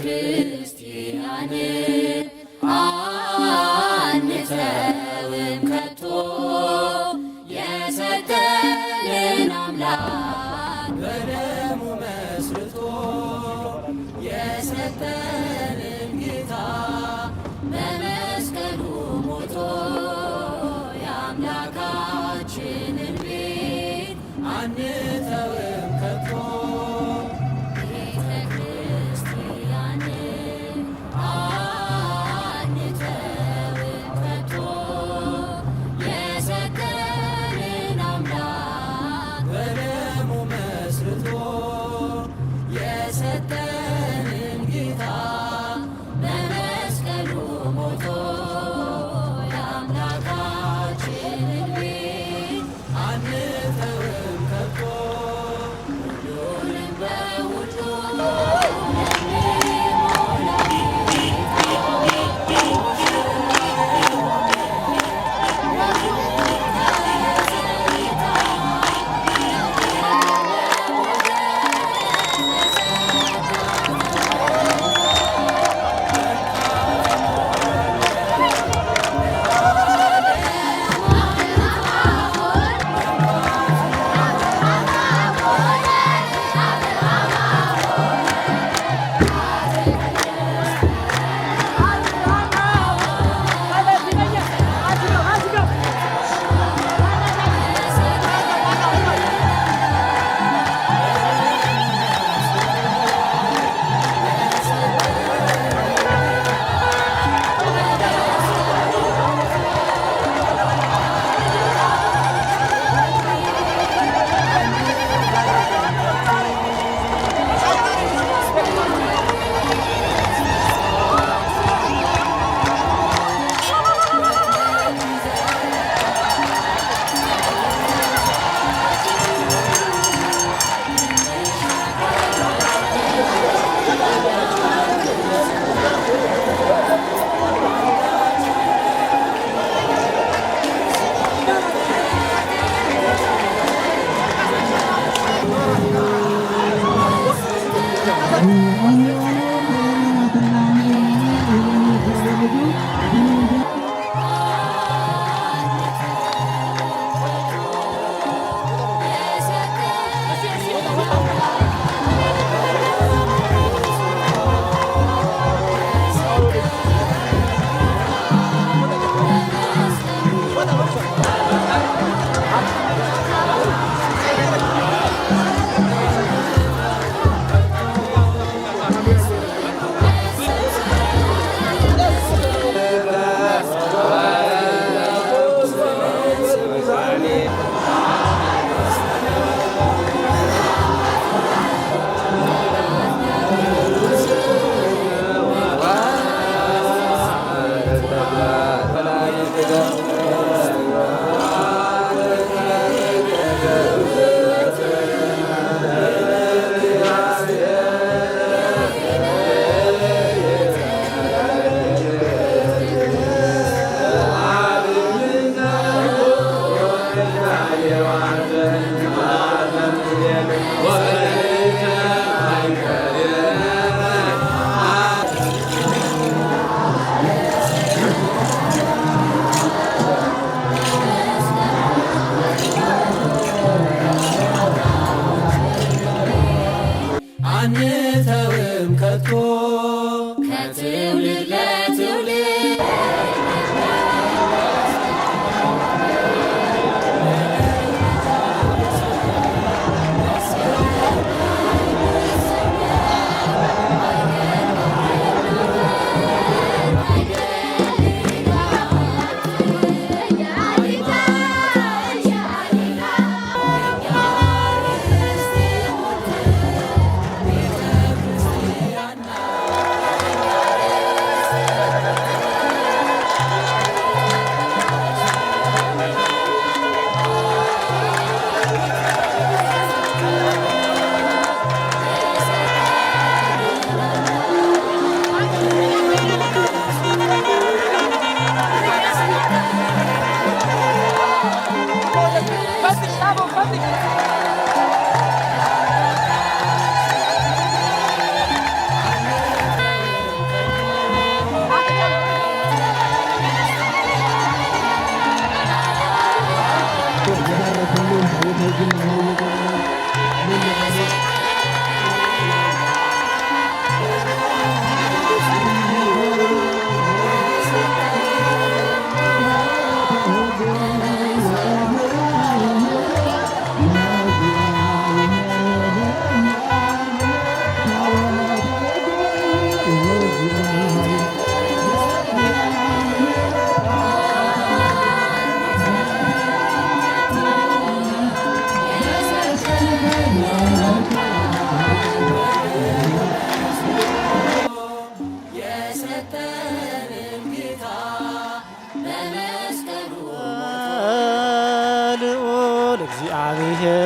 ክርስቲያን አንተውም ከቶ የሰጠንን አምላክ በደሙ መስርቶ የሰጠንን ጌታ በመስቀሉ ሞቶ የአምላካችንን ቤት አንተውም ከቶ ቤተ ክርስቲያን አንተውም ከቶ የሰጠንን አምላክ በደሙ መስርቶ የሰጠንን ጌታ በመስቀሉ ሞቶ የአምላካችንን ቤት አንተውም ከቶ ሁሉንም በሁሉ አንተውም ከቶ ከትውልድ ለትውልድ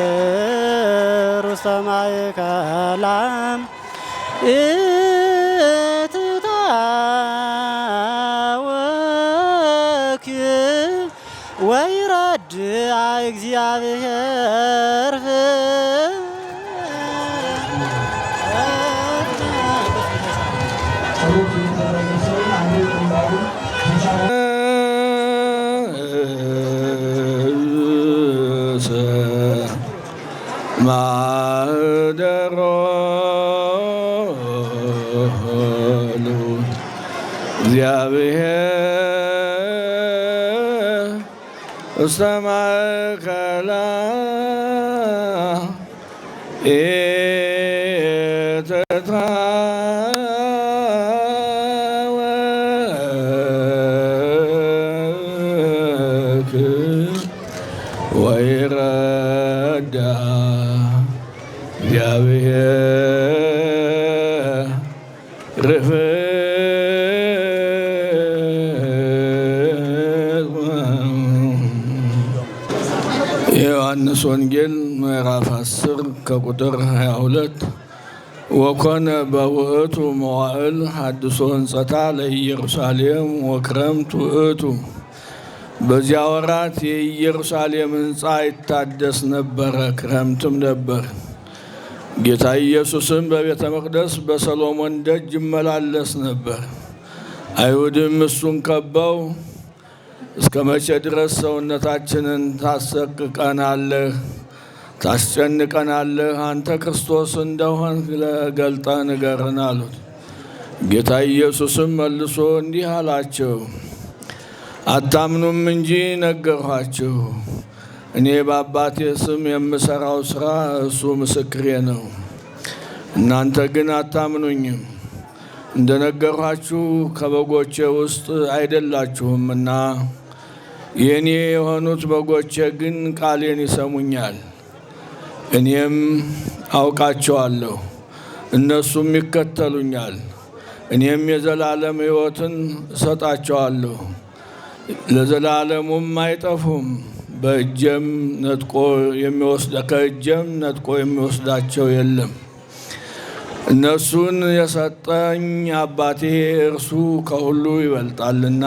እግዚአብሔር ውስተ ማእከላ እትታወክ ወይረድእ እግዚአብሔር ማህደሮ እግዚአብሔር ውስተ ማእከላ ኢትታወክ ወይረድእ እግዚአብሔር የዮሐንስ ወንጌል ምዕራፍ 10 ከቁጥር 22 ወኮነ በውእቱ መዋዕል ሐድሶ ሕንጸታ ለኢየሩሳሌም ወክረምት ውእቱ። በዚያ ወራት የኢየሩሳሌም ሕንፃ ይታደስ ነበረ፣ ክረምትም ነበር። ጌታ ኢየሱስም በቤተ መቅደስ በሰሎሞን ደጅ ይመላለስ ነበር። አይሁድም እሱን ከበው እስከ መቼ ድረስ ሰውነታችንን ታሰቅቀናለህ፣ ታስጨንቀናለህ? አንተ ክርስቶስ እንደሆንክ ገልጠህ ንገረን አሉት። ጌታ ኢየሱስም መልሶ እንዲህ አላቸው፣ አታምኑም እንጂ ነገርኋችሁ። እኔ በአባቴ ስም የምሰራው ሥራ እሱ ምስክሬ ነው። እናንተ ግን አታምኑኝም። እንደነገርኋችሁ ከበጎቼ ውስጥ አይደላችሁምና። የእኔ የሆኑት በጎቼ ግን ቃሌን ይሰሙኛል። እኔም አውቃቸዋለሁ፣ እነሱም ይከተሉኛል። እኔም የዘላለም ሕይወትን እሰጣቸዋለሁ፣ ለዘላለሙም አይጠፉም። ከእጄም ነጥቆ የሚወስዳቸው የለም። እነሱን የሰጠኝ አባቴ እርሱ ከሁሉ ይበልጣልና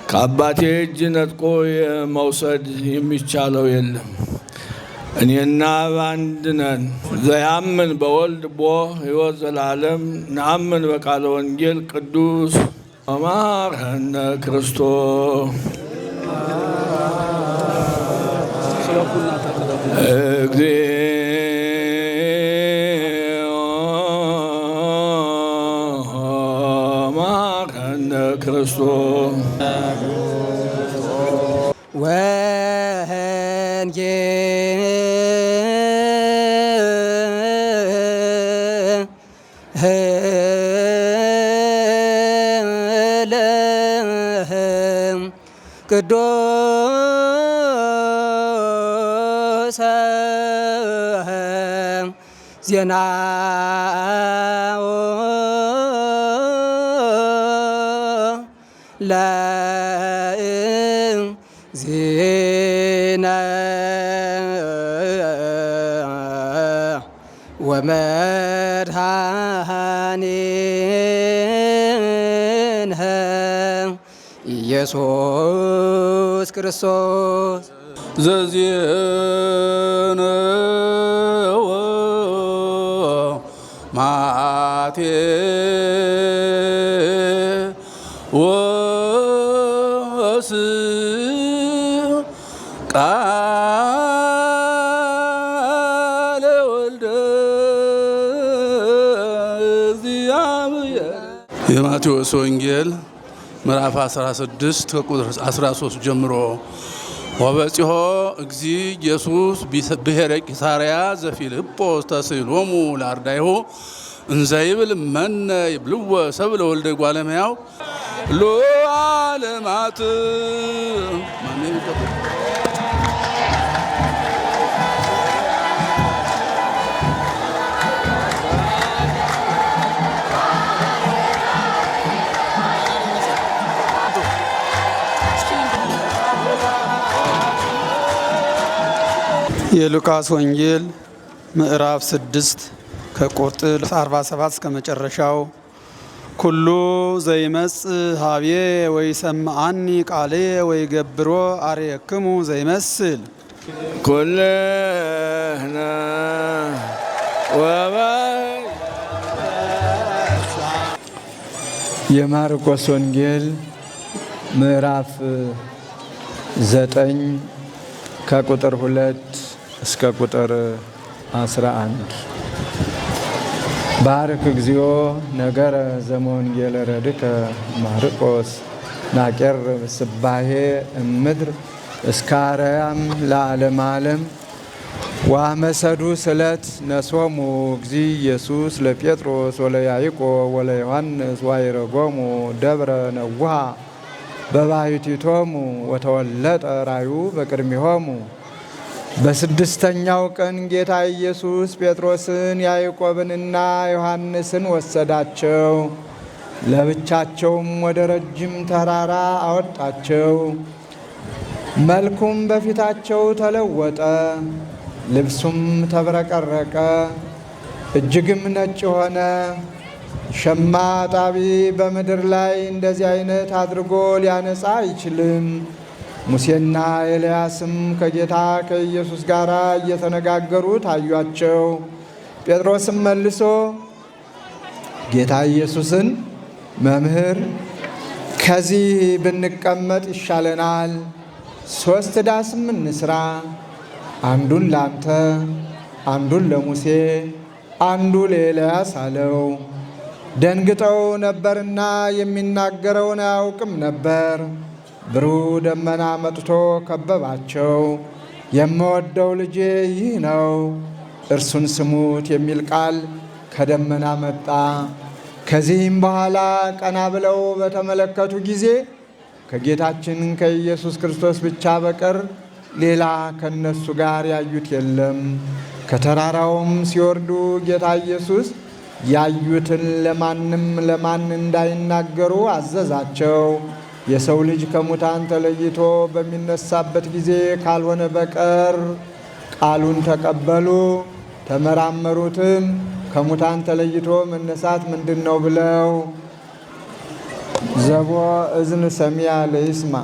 ከአባቴ እጅ ነጥቆ መውሰድ የሚቻለው የለም። እኔና በአንድ ነን። ዘያምን በወልድ ቦ ሕይወት ዘላለም ነአምን በቃለ ወንጌል ቅዱስ አማረነ ክርስቶስ እግዚኦ ማረነ ክርስቶስ ቅዱስ ዜናው ለእግዚእነ ወመድኃኒነ ኢየሱስ ክርስቶስ ዘዚነወ ማቴዎስ ቃለ ወልደ እግዚአብሔር። የማቴዎስ ወንጌል ምዕራፍ 16 ከቁጥር 13 ጀምሮ ወበጺሖ እግዚ ኢየሱስ ብሔረ ቂሳርያ ዘፊልጶስ ተስእሎሙ ለአርዳኢሁ እንዘይብል መነ ይብልዎ ሰብእ ለወልደ እጓለ እመሕያው ሎ ዓለማት የሉቃስ ወንጌል ምዕራፍ 6 ከቁጥር 47 እስከ መጨረሻው። ኩሉ ዘይመጽእ ሀቤ ወይሰምዓኒ ቃሌ ወይገብሮ አርየክሙ ዘይመስል ኩልነ ወባይ የማርቆስ ወንጌል ምዕራፍ 9 ከቁጥር 2 እስከ ቁጥር 11። ባርክ እግዚኦ ነገረ ዘመወንጌለ ረድከ ማርቆስ ናቄርብ ስባሄ እምድር እስከ አርያም ለዓለመ ዓለም። ወአመሰዱ ስለት ነሶሙ እግዚ ኢየሱስ ለጴጥሮስ ወለያዕቆብ ወለዮሐንስ ዋይረጎሙ ደብረ ነውሃ በባሕቲቶሙ ወተወለጠ ራዩ በቅድሚሆሙ። በስድስተኛው ቀን ጌታ ኢየሱስ ጴጥሮስን ያዕቆብንና ዮሐንስን ወሰዳቸው። ለብቻቸውም ወደ ረጅም ተራራ አወጣቸው። መልኩም በፊታቸው ተለወጠ፣ ልብሱም ተብረቀረቀ፣ እጅግም ነጭ ሆነ። ሸማ ጣቢ በምድር ላይ እንደዚህ አይነት አድርጎ ሊያነጻ አይችልም። ሙሴና ኤልያስም ከጌታ ከኢየሱስ ጋር እየተነጋገሩ ታዩአቸው። ጴጥሮስም መልሶ ጌታ ኢየሱስን መምህር፣ ከዚህ ብንቀመጥ ይሻለናል። 3 ዳስም እንስራ፣ አንዱን ላንተ፣ አንዱን ለሙሴ፣ አንዱ ለኤልያስ አለው። ደንግጠው ነበርና የሚናገረውን አያውቅም ነበር። ብሩህ ደመና መጥቶ ከበባቸው። የምወደው ልጄ ይህ ነው፣ እርሱን ስሙት የሚል ቃል ከደመና መጣ። ከዚህም በኋላ ቀና ብለው በተመለከቱ ጊዜ ከጌታችን ከኢየሱስ ክርስቶስ ብቻ በቀር ሌላ ከነሱ ጋር ያዩት የለም። ከተራራውም ሲወርዱ ጌታ ኢየሱስ ያዩትን ለማን እንዳይናገሩ አዘዛቸው። የሰው ልጅ ከሙታን ተለይቶ በሚነሳበት ጊዜ ካልሆነ በቀር ቃሉን ተቀበሉ። ተመራመሩትም፣ ከሙታን ተለይቶ መነሳት ምንድን ነው ብለው። ዘቦ እዝን ሰሚያ ለይስማ።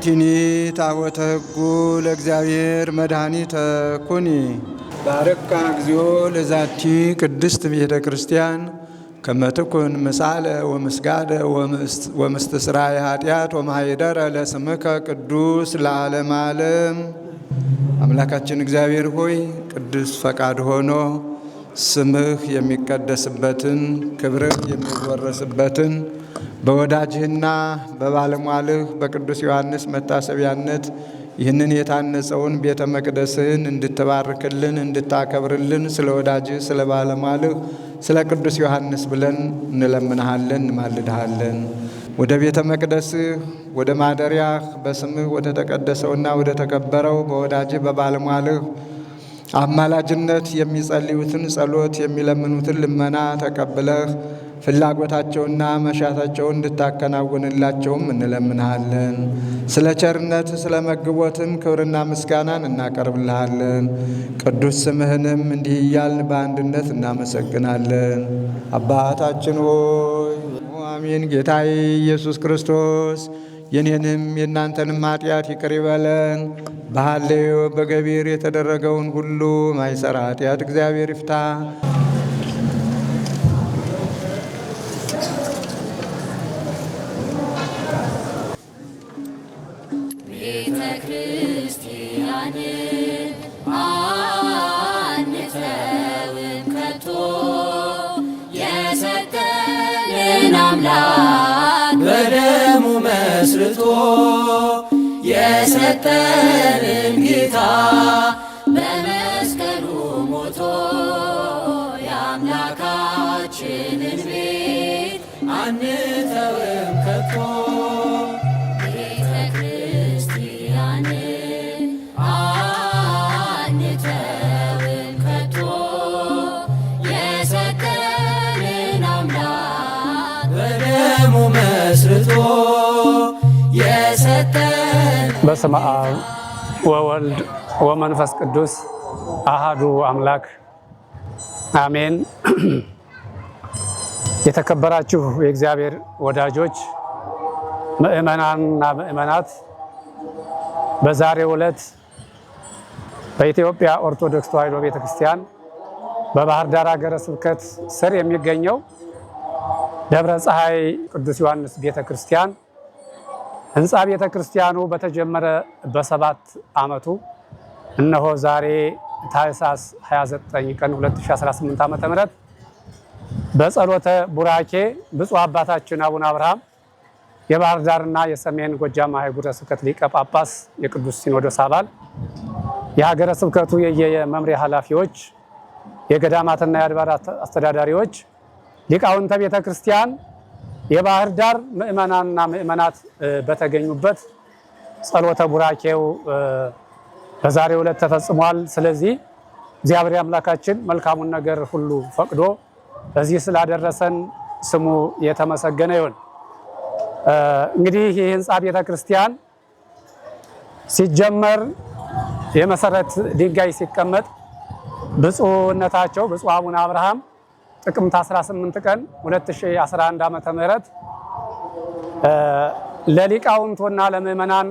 አንቲኒ ታቦተ ሕጉ ለእግዚአብሔር መድኃኒተ ኩኒ። ባርካ እግዚኦ ለዛቲ ቅድስት ቤተ ክርስቲያን ከመትኩን ምሳለ ወምስጋደ ወምስትስራይ ኃጢአት ወማይደረ ለስምከ ቅዱስ ለዓለም ዓለም። አምላካችን እግዚአብሔር ሆይ ቅዱስ ፈቃድ ሆኖ ስምህ የሚቀደስበትን ክብርህ የሚወረስበትን በወዳጅህና በባለሟልህ በቅዱስ ዮሐንስ መታሰቢያነት ይህንን የታነጸውን ቤተ መቅደስህን እንድትባርክልን እንድታከብርልን ስለ ወዳጅህ ስለ ባለሟልህ ስለ ቅዱስ ዮሐንስ ብለን እንለምንሃለን እንማልድሃለን። ወደ ቤተ መቅደስህ ወደ ማደሪያህ በስምህ ወደ ተቀደሰውና ወደ ተከበረው በወዳጅህ በባለሟልህ አማላጅነት የሚጸልዩትን ጸሎት የሚለምኑትን ልመና ተቀብለህ ፍላጎታቸውና መሻታቸውን እንድታከናውንላቸውም እንለምንሃለን። ስለ ቸርነት ስለ መግቦትም ክብርና ምስጋናን እናቀርብልሃለን። ቅዱስ ስምህንም እንዲህ እያልን በአንድነት እናመሰግናለን። አባታችን ሆይ አሜን። ጌታዬ ኢየሱስ ክርስቶስ የኔንም የእናንተንም ኃጢአት ይቅር ይበለን። በሐሌዮ በገቢር የተደረገውን ሁሉ ማይሰራ ኃጢአት እግዚአብሔር ይፍታ። ቤተ ክርስቲያን አንተውም ከቶ የሰጠንን አምላክ በደሙ መስርቶ የሰጠንን ጌታ በመስቀሉ ሞቶ የአምላካችንን ቤት አንተውም ከቶ ቤተ ክርስቲያን አንተውም ከቶ የሰጠንን አምላክ በደሙ መስርቶ በስመ አብ ወወልድ ወመንፈስ ቅዱስ አሃዱ አምላክ አሜን። የተከበራችሁ የእግዚአብሔር ወዳጆች ምእመናንና ምእመናት፣ በዛሬው ዕለት በኢትዮጵያ ኦርቶዶክስ ተዋሕዶ ቤተክርስቲያን በባህር ዳር ሀገረ ስብከት ስር የሚገኘው ደብረ ፀሐይ ቅዱስ ዮሐንስ ቤተክርስቲያን ህንፃ ቤተ ክርስቲያኑ በተጀመረ በ7 ዓመቱ እነሆ ዛሬ ታኅሳስ 29 ቀን 2018 ዓ.ም በጸሎተ ቡራኬ ብፁዕ አባታችን አቡነ አብርሃም የባህር ዳርና የሰሜን ጎጃም ሀገረ ስብከት ሊቀ ጳጳስ የቅዱስ ሲኖዶስ አባል፣ የሀገረ ስብከቱ የመምሪያ ኃላፊዎች፣ የገዳማትና የአድባራት አስተዳዳሪዎች፣ ሊቃውንተ ቤተ ክርስቲያን፣ የባህር ዳር ምእመናንና ምእመናት በተገኙበት ጸሎተ ቡራኬው በዛሬው ዕለት ተፈጽሟል። ስለዚህ እግዚአብሔር አምላካችን መልካሙን ነገር ሁሉ ፈቅዶ እዚህ ስላደረሰን ስሙ የተመሰገነ ይሁን። እንግዲህ ይህ ህንፃ ቤተ ክርስቲያን ሲጀመር የመሰረት ድንጋይ ሲቀመጥ ብፁዕነታቸው ብፁዕ አቡነ አብርሃም ጥቅምት 18 ቀን 2011 ዓመተ ምህረት ለሊቃውንቱና ለምእመናን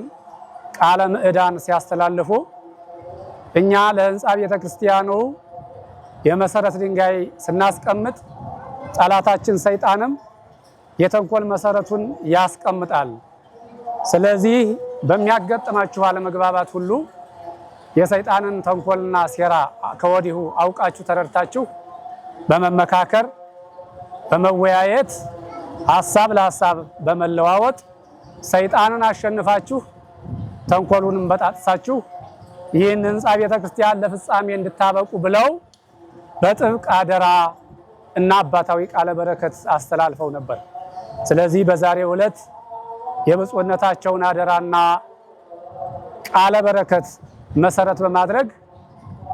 ቃለ ምዕዳን ሲያስተላልፉ እኛ ለህንፃ ቤተክርስቲያኑ የመሰረት ድንጋይ ስናስቀምጥ ጠላታችን ሰይጣንም የተንኮል መሰረቱን ያስቀምጣል። ስለዚህ በሚያጋጥማችሁ አለመግባባት ሁሉ የሰይጣንን ተንኮልና ሴራ ከወዲሁ አውቃችሁ ተረድታችሁ በመመካከር በመወያየት ሐሳብ ለሐሳብ በመለዋወጥ ሰይጣንን አሸንፋችሁ ተንኮሉንም በጣጥሳችሁ ይህን ህንፃ ቤተክርስቲያን ለፍጻሜ እንድታበቁ ብለው በጥብቅ አደራ እና አባታዊ ቃለ በረከት አስተላልፈው ነበር። ስለዚህ በዛሬው ዕለት የብፁዕነታቸውን አደራና ቃለ በረከት መሰረት በማድረግ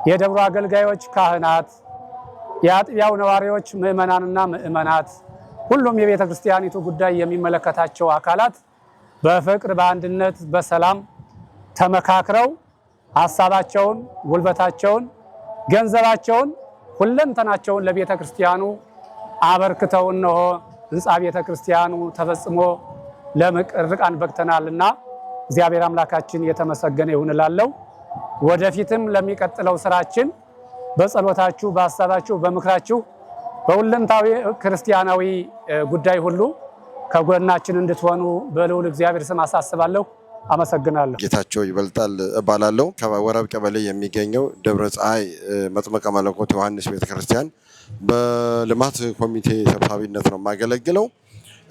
የደብሩ አገልጋዮች ካህናት፣ የአጥቢያው ነዋሪዎች ምእመናንና ምእመናት፣ ሁሉም የቤተ ክርስቲያኒቱ ጉዳይ የሚመለከታቸው አካላት በፍቅር በአንድነት በሰላም ተመካክረው ሐሳባቸውን፣ ጉልበታቸውን፣ ገንዘባቸውን፣ ሁለንተናቸውን ለቤተ ክርስቲያኑ አበርክተው እነሆ ህንፃ ቤተ ክርስቲያኑ ተፈጽሞ ለምርቃን በቅተናልና እግዚአብሔር አምላካችን የተመሰገነ ይሁን እላለሁ። ወደፊትም ለሚቀጥለው ስራችን በጸሎታችሁ፣ በሐሳባችሁ፣ በምክራችሁ በሁለንታዊ ክርስቲያናዊ ጉዳይ ሁሉ ከጎናችን እንድትሆኑ በልዑል እግዚአብሔር ስም አሳስባለሁ። አመሰግናለሁ። ጌታቸው ይበልጣል እባላለሁ። ከወረብ ቀበሌ የሚገኘው ደብረ ፀሐይ መጥምቀ መለኮት ዮሐንስ ቤተክርስቲያን በልማት ኮሚቴ ሰብሳቢነት ነው የማገለግለው።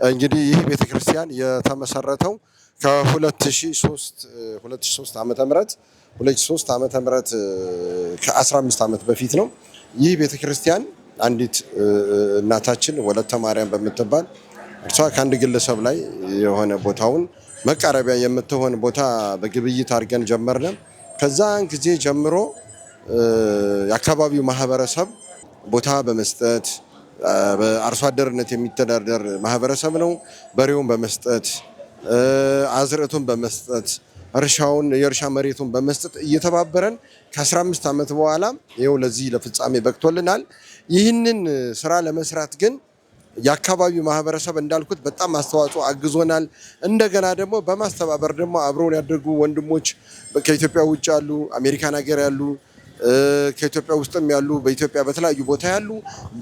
እንግዲህ ይህ ቤተክርስቲያን የተመሰረተው ከ2003 ዓመተ ምህረት ከ15 ዓመት በፊት ነው። ይህ ቤተክርስቲያን አንዲት እናታችን ወለተ ማርያም በምትባል እርሷ ከአንድ ግለሰብ ላይ የሆነ ቦታውን መቃረቢያ የምትሆን ቦታ በግብይት አድርገን ጀመርነ። ከዛን ጊዜ ጀምሮ የአካባቢው ማህበረሰብ ቦታ በመስጠት በአርሶ አደርነት የሚተዳደር ማህበረሰብ ነው። በሬውን በመስጠት አዝርዕቱን በመስጠት የእርሻ መሬቱን በመስጠት እየተባበረን ከ15 ዓመት በኋላ ይኸው ለዚህ ለፍጻሜ በቅቶልናል። ይህንን ስራ ለመስራት ግን የአካባቢው ማህበረሰብ እንዳልኩት በጣም አስተዋጽኦ አግዞናል። እንደገና ደግሞ በማስተባበር ደግሞ አብረውን ያደጉ ወንድሞች ከኢትዮጵያ ውጭ ያሉ፣ አሜሪካን ሀገር ያሉ፣ ከኢትዮጵያ ውስጥም ያሉ፣ በኢትዮጵያ በተለያዩ ቦታ ያሉ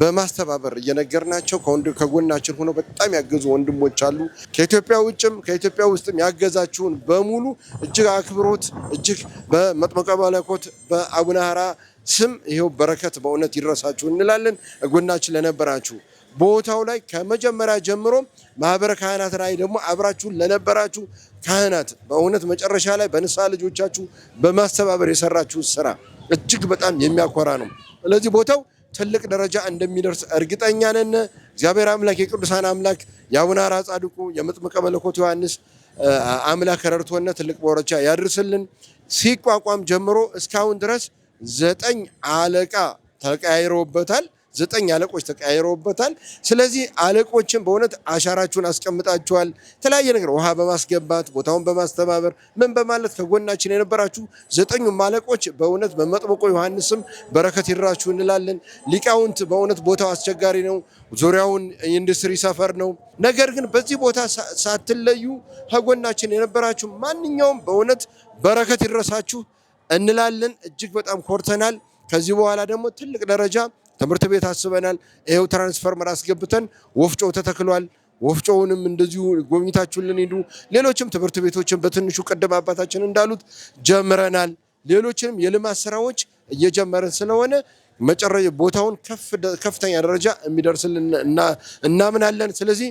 በማስተባበር እየነገርናቸው ከጎናችን ሆነው በጣም ያገዙ ወንድሞች አሉ። ከኢትዮጵያ ውጭም ከኢትዮጵያ ውስጥም ያገዛችሁን በሙሉ እጅግ አክብሮት እጅግ በመጥምቀ መለኮት በአቡነ ሐራ ስም ይሄው በረከት በእውነት ይድረሳችሁ እንላለን። ጎናችን ለነበራችሁ ቦታው ላይ ከመጀመሪያ ጀምሮ ማህበረ ካህናት ላይ ደግሞ አብራችሁን ለነበራችሁ ካህናት በእውነት መጨረሻ ላይ በንስሐ ልጆቻችሁ በማስተባበር የሰራችሁ ስራ እጅግ በጣም የሚያኮራ ነው። ስለዚህ ቦታው ትልቅ ደረጃ እንደሚደርስ እርግጠኛ ነን። እግዚአብሔር አምላክ የቅዱሳን አምላክ የአቡነ ሐራ ጻድቁ የመጥምቀ መለኮት ዮሐንስ አምላክ ረድቶና ትልቅ ቦረቻ ያድርስልን። ሲቋቋም ጀምሮ እስካሁን ድረስ 9 አለቃ ተቀያይረውበታል። 9 አለቆች ተቀያይረውበታል። ስለዚህ አለቆችን በእውነት አሻራችሁን አስቀምጣችኋል። የተለያየ ነገር ውሃ በማስገባት ቦታውን በማስተባበር ምን በማለት ከጎናችን የነበራችሁ 9ኙም አለቆች በእውነት በመጥምቁ ዮሐንስም በረከት ይድራችሁ እንላለን። ሊቃውንት በእውነት ቦታው አስቸጋሪ ነው። ዙሪያውን ኢንዱስትሪ ሰፈር ነው። ነገር ግን በዚህ ቦታ ሳትለዩ ከጎናችን የነበራችሁ ማንኛውም በእውነት በረከት ይድረሳችሁ እንላለን። እጅግ በጣም ኮርተናል። ከዚህ በኋላ ደግሞ ትልቅ ደረጃ ትምህርት ቤት አስበናል። ይሄው ትራንስፈርመር አስገብተን ወፍጮ ተተክሏል። ወፍጮውንም እንደዚሁ ጎብኝታችሁልን ሂዱ። ሌሎችም ትምህርት ቤቶችን በትንሹ ቀደም አባታችን እንዳሉት ጀምረናል። ሌሎችንም የልማት ስራዎች እየጀመረን ስለሆነ ቦታውን ከፍተኛ ደረጃ የሚደርስልን እናምናለን። ስለዚህ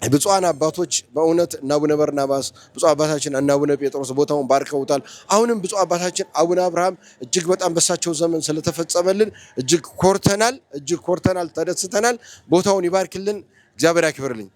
ብፁዓን አባቶች በእውነት እና አቡነ በርናባስ ብፁዕ አባታችን እና አቡነ ጴጥሮስ ቦታውን ባርከውታል። አሁንም ብፁዕ አባታችን አቡነ አብርሃም እጅግ በጣም በሳቸው ዘመን ስለተፈጸመልን እጅግ ኮርተናል፣ ተደስተናል። ቦታውን ይባርክልን፣ እግዚአብሔር ያክብርልኝ።